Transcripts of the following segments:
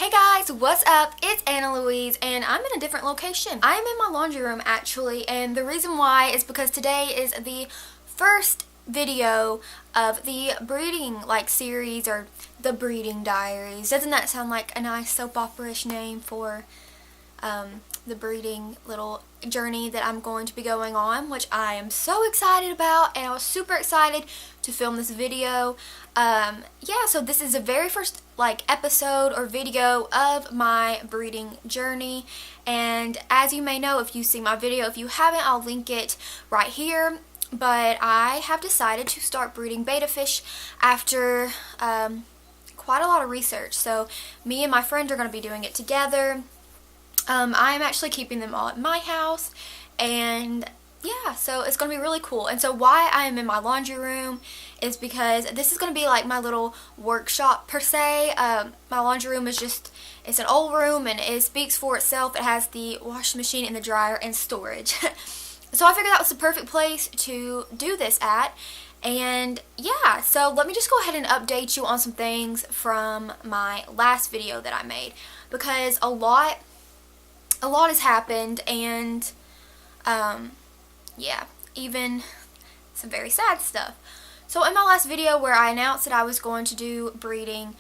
Hey guys, what's up? It's ItsAnnaLouise and I'm in a different location. I am in my laundry room actually, and the reason why is because today is the first video of the breeding series, or the breeding diaries. Doesn't that sound like a nice soap opera-ish name for the breeding little journey that I'm going to be going on, which I am so excited about, and I was super excited to film this video. Yeah, so this is the very first episode or video of my breeding journey, and as you may know if you see my video, if you haven't, I'll link it right here. But I have decided to start breeding betta fish after quite a lot of research. So me and my friend are going to be doing it together. I am actually keeping them all at my house, and yeah, so it's going to be really cool. And so why I am in my laundry room is because this is going to be like my little workshop per se. My laundry room is just, it's an old room and it speaks for itself. It has the washing machine and the dryer and storage. So I figured that was the perfect place to do this at. And yeah, so let me just go ahead and update you on some things from my last video that I made, because a lot has happened, and yeah, even some very sad stuff. So in my last video where I announced that I was going to do breeding,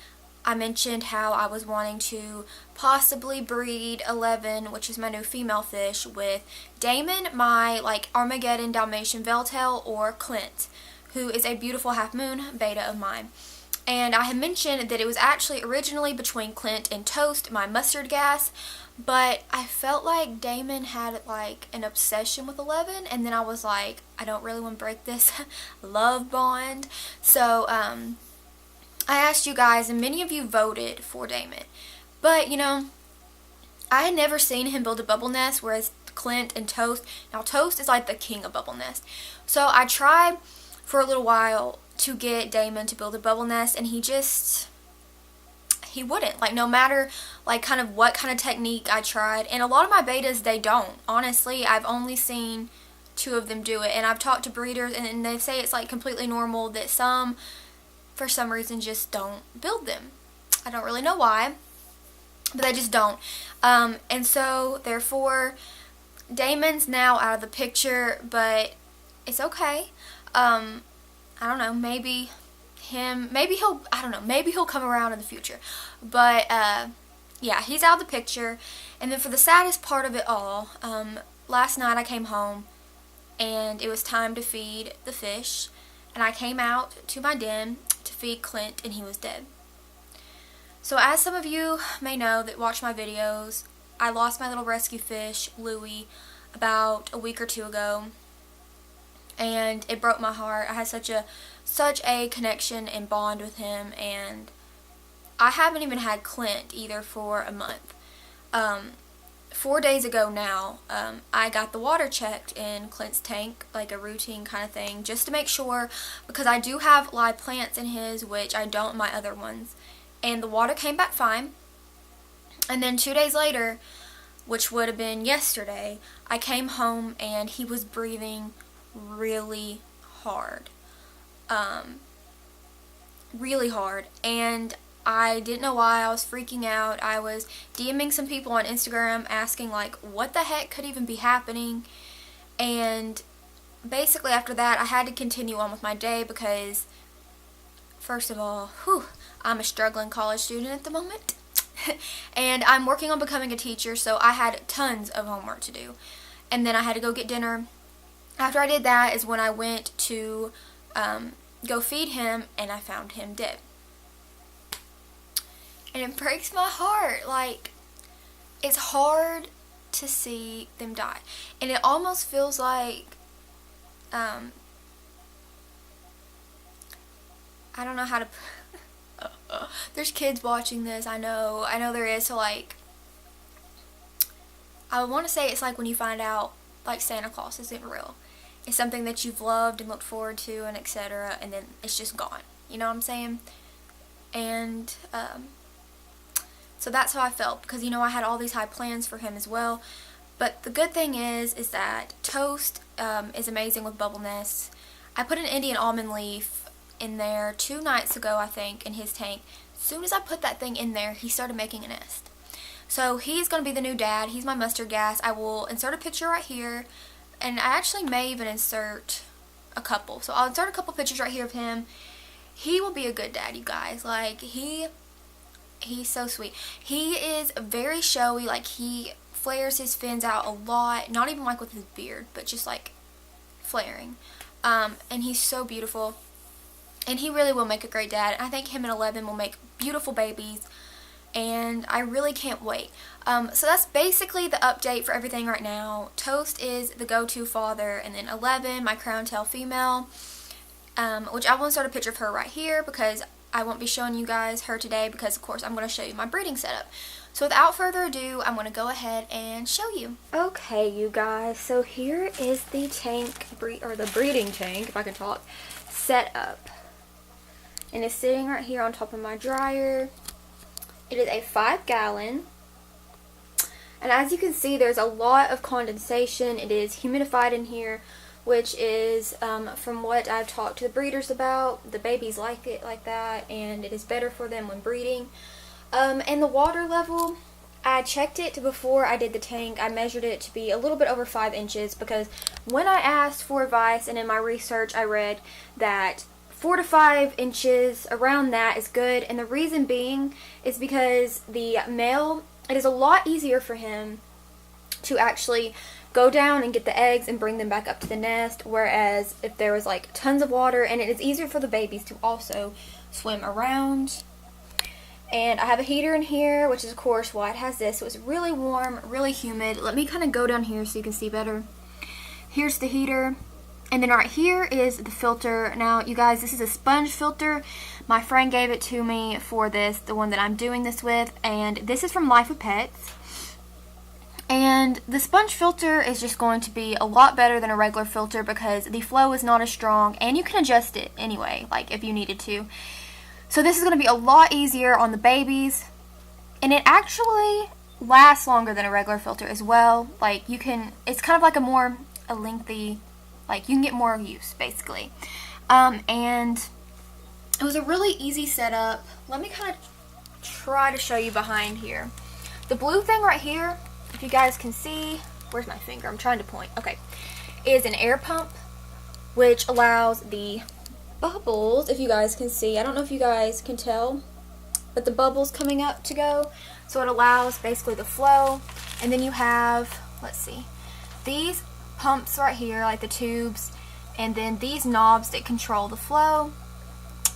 I mentioned how I was wanting to possibly breed 11, which is my new female fish, with Damon, my Armageddon Dalmatian Veiltail, or Clint, who is a beautiful half moon beta of mine. And I had mentioned that it was actually originally between Clint and Toast, my mustard gas, but I felt like Damon had an obsession with 11, and then I was like, I don't really want to break this love bond. So I asked you guys, and many of you voted for Damon, but you know, I had never seen him build a bubble nest, whereas Clint and Toast, now Toast is like the king of bubble nest. So I tried for a little while to get Damon to build a bubble nest, and he wouldn't, no matter what kind of technique I tried. And a lot of my betas, they don't. Honestly, I've only seen 2 of them do it, and I've talked to breeders and they say it's completely normal, that some for some reason just don't build them. I don't really know why, but they just don't. And so therefore Damon's now out of the picture, but it's okay. I don't know, maybe he'll come around in the future. But yeah, he's out of the picture. And then for the saddest part of it all, last night I came home and it was time to feed the fish, and I came out to my den to feed Clint, and he was dead. So as some of you may know that watch my videos, I lost my little rescue fish, Louie, about a week or 2 ago. And it broke my heart. I had such a connection and bond with him, and I haven't even had Clint either for a month. 4 days ago now, I got the water checked in Clint's tank, a routine kind of thing, just to make sure, because I do have live plants in his, which I don't in my other ones. And the water came back fine. And then 2 days later, which would have been yesterday, I came home and he was breathing really hard. Really hard. And I didn't know why. I was freaking out. I was DMing some people on Instagram asking what the heck could even be happening. And basically after that I had to continue on with my day, because first of all, I'm a struggling college student at the moment. And I'm working on becoming a teacher, so I had tons of homework to do. And then I had to go get dinner. After I did that is when I went to go feed him, and I found him dead. And it breaks my heart. It's hard to see them die. And it almost feels like, I don't know how to, there's kids watching this, I know there is, so I want to say it's like when you find out Santa Claus isn't real. It's something that you've loved and looked forward to and etc., and then it's just gone. You know what I'm saying? And so that's how I felt, because I had all these high plans for him as well. But the good thing is that Toast is amazing with bubble nests. I put an Indian almond leaf in there 2 nights ago, I think, in his tank. soon as I put that thing in there, he started making a nest. So he's going to be the new dad. He's my mustard gas. I will insert a picture right here, and I actually may even insert a couple. So I'll insert a couple pictures right here of him. He will be a good dad, you guys. Like, he's so sweet. He is very showy. Like, he flares his fins out a lot. Not even like with his beard, but just like flaring. And he's so beautiful. And he really will make a great dad. I think him and 11 will make beautiful babies. And I really can't wait. So that's basically the update for everything right now. Toast is the go-to father, and then 11, my crown tail female, which I will insert a picture of her right here because I won't be showing you guys her today because, of course, I'm going to show you my breeding setup. So without further ado, I'm going to go ahead and show you. Okay, you guys, so here is the tank, or the breeding tank, if I can talk, set up. And it's sitting right here on top of my dryer. It is a 5-gallon, and as you can see, there's a lot of condensation. It is humidified in here, which is, from what I've talked to the breeders about, the babies like it like that, and it is better for them when breeding. And the water level, I checked it before I did the tank. I measured it to be a little bit over 5 inches because when I asked for advice and in my research, I read that 4 to 5 inches, around that, is good. And the reason being is because the male, it is a lot easier for him to actually go down and get the eggs and bring them back up to the nest, whereas if there was like tons of water, and it is easier for the babies to also swim around. And I have a heater in here, which is of course why it has this. So it's really warm, really humid. Let me kind of go down here so you can see better. Here's the heater. And then right here is the filter. Now, you guys, this is a sponge filter. My friend gave it to me for this, the one that I'm doing this with. And this is from Life with Pets. And the sponge filter is just going to be a lot better than a regular filter because the flow is not as strong. And you can adjust it anyway, like if you needed to. So this is going to be a lot easier on the babies. And it actually lasts longer than a regular filter as well. Like, you can, it's kind of like a lengthy, like, you can get more use, basically. And it was a really easy setup. Let me kind of try to show you behind here. The blue thing right here, if you guys can see, where's my finger? I'm trying to point. Okay. Is an air pump, which allows the bubbles, if you guys can see. I don't know if you guys can tell, but the bubbles coming up to go. So it allows basically the flow. And then you have, let's see, these pumps right here, like the tubes, and then these knobs that control the flow.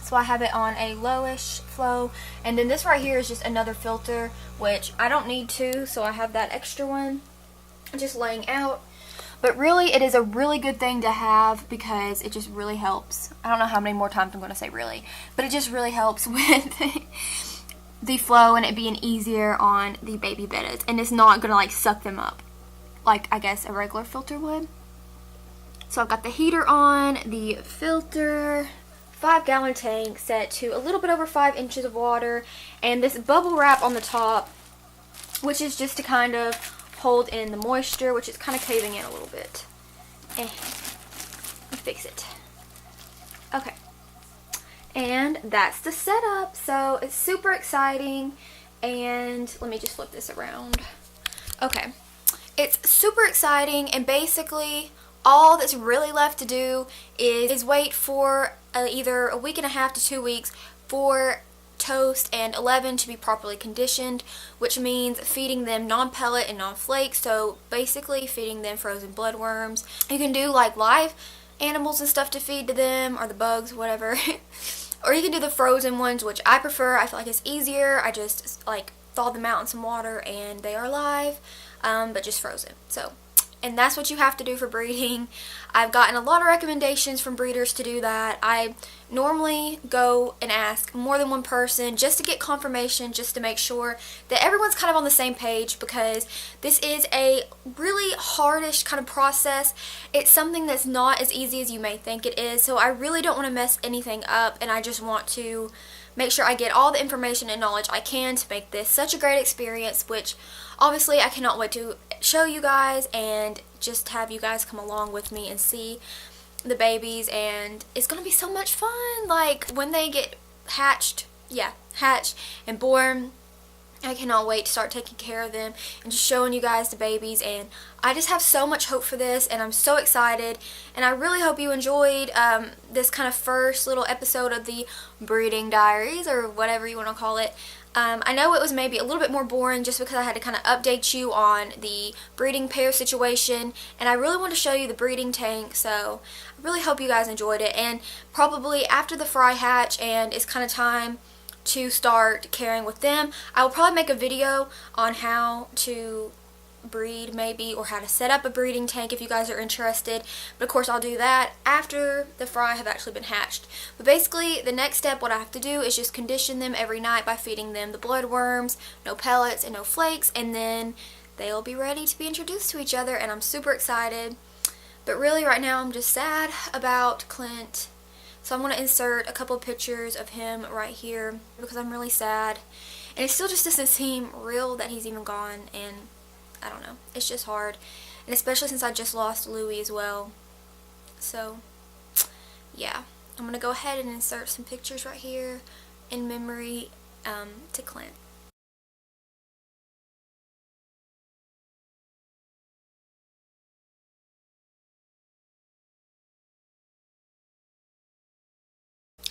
So I have it on a lowish flow, and then this right here is just another filter, which I don't need to, so I have that extra one just laying out. But really, it is a really good thing to have because it just really helps. I don't know how many more times I'm going to say really, but it just really helps with the flow and it being easier on the baby bettas, and it's not going to like suck them up like I guess a regular filter would. So I've got the heater on, the filter, 5-gallon tank set to a little bit over 5 inches of water, and this bubble wrap on the top, which is just to kind of hold in the moisture, which is kind of caving in a little bit. Let me fix it. Okay. And that's the setup. So it's super exciting, and let me just flip this around. Okay. It's super exciting, and basically all that's really left to do is wait for either a week and a half to 2 weeks for Toast and 11 to be properly conditioned, which means feeding them non-pellet and non-flake, so basically feeding them frozen bloodworms. You can do like live animals and stuff to feed to them, or the bugs, whatever. Or you can do the frozen ones, which I prefer. I feel like it's easier. I just like thaw them out in some water and they are live. But just frozen. So, and that's what you have to do for breeding. I've gotten a lot of recommendations from breeders to do that. I normally go and ask more than one person just to get confirmation, just to make sure that everyone's kind of on the same page, because this is a really hardish kind of process. It's something that's not as easy as you may think it is, so I really don't want to mess anything up, and I just want to make sure I get all the information and knowledge I can to make this such a great experience, which obviously I cannot wait to show you guys and just have you guys come along with me and see the babies, and it's gonna be so much fun. Like when they get hatched, yeah, hatched and born. I cannot wait to start taking care of them and just showing you guys the babies, and I just have so much hope for this, and I'm so excited, and I really hope you enjoyed this kind of first little episode of the breeding diaries, or whatever you want to call it. I know it was maybe a little bit more boring just because I had to kind of update you on the breeding pair situation, and I really want to show you the breeding tank, so I really hope you guys enjoyed it. And probably after the fry hatch and it's kind of time to start caring with them, I will probably make a video on how to breed maybe, or how to set up a breeding tank if you guys are interested. But of course I'll do that after the fry have actually been hatched. But basically the next step, what I have to do is just condition them every night by feeding them the blood worms, no pellets and no flakes, and then they'll be ready to be introduced to each other, and I'm super excited. But really right now I'm just sad about Clint. So I'm going to insert a couple of pictures of him right here because I'm really sad. And it still just doesn't seem real that he's even gone, and I don't know. It's just hard. And especially since I just lost Louie as well. So, yeah. I'm going to go ahead and insert some pictures right here in memory to Clint.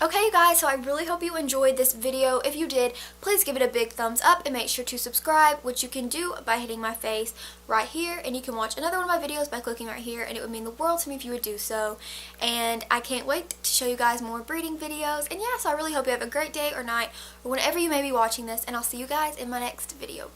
Okay, you guys, so I really hope you enjoyed this video. If you did, please give it a big thumbs up and make sure to subscribe, which you can do by hitting my face right here, and you can watch another one of my videos by clicking right here, and it would mean the world to me if you would do so. And I can't wait to show you guys more breeding videos. And yeah, so I really hope you have a great day or night or whenever you may be watching this, and I'll see you guys in my next video.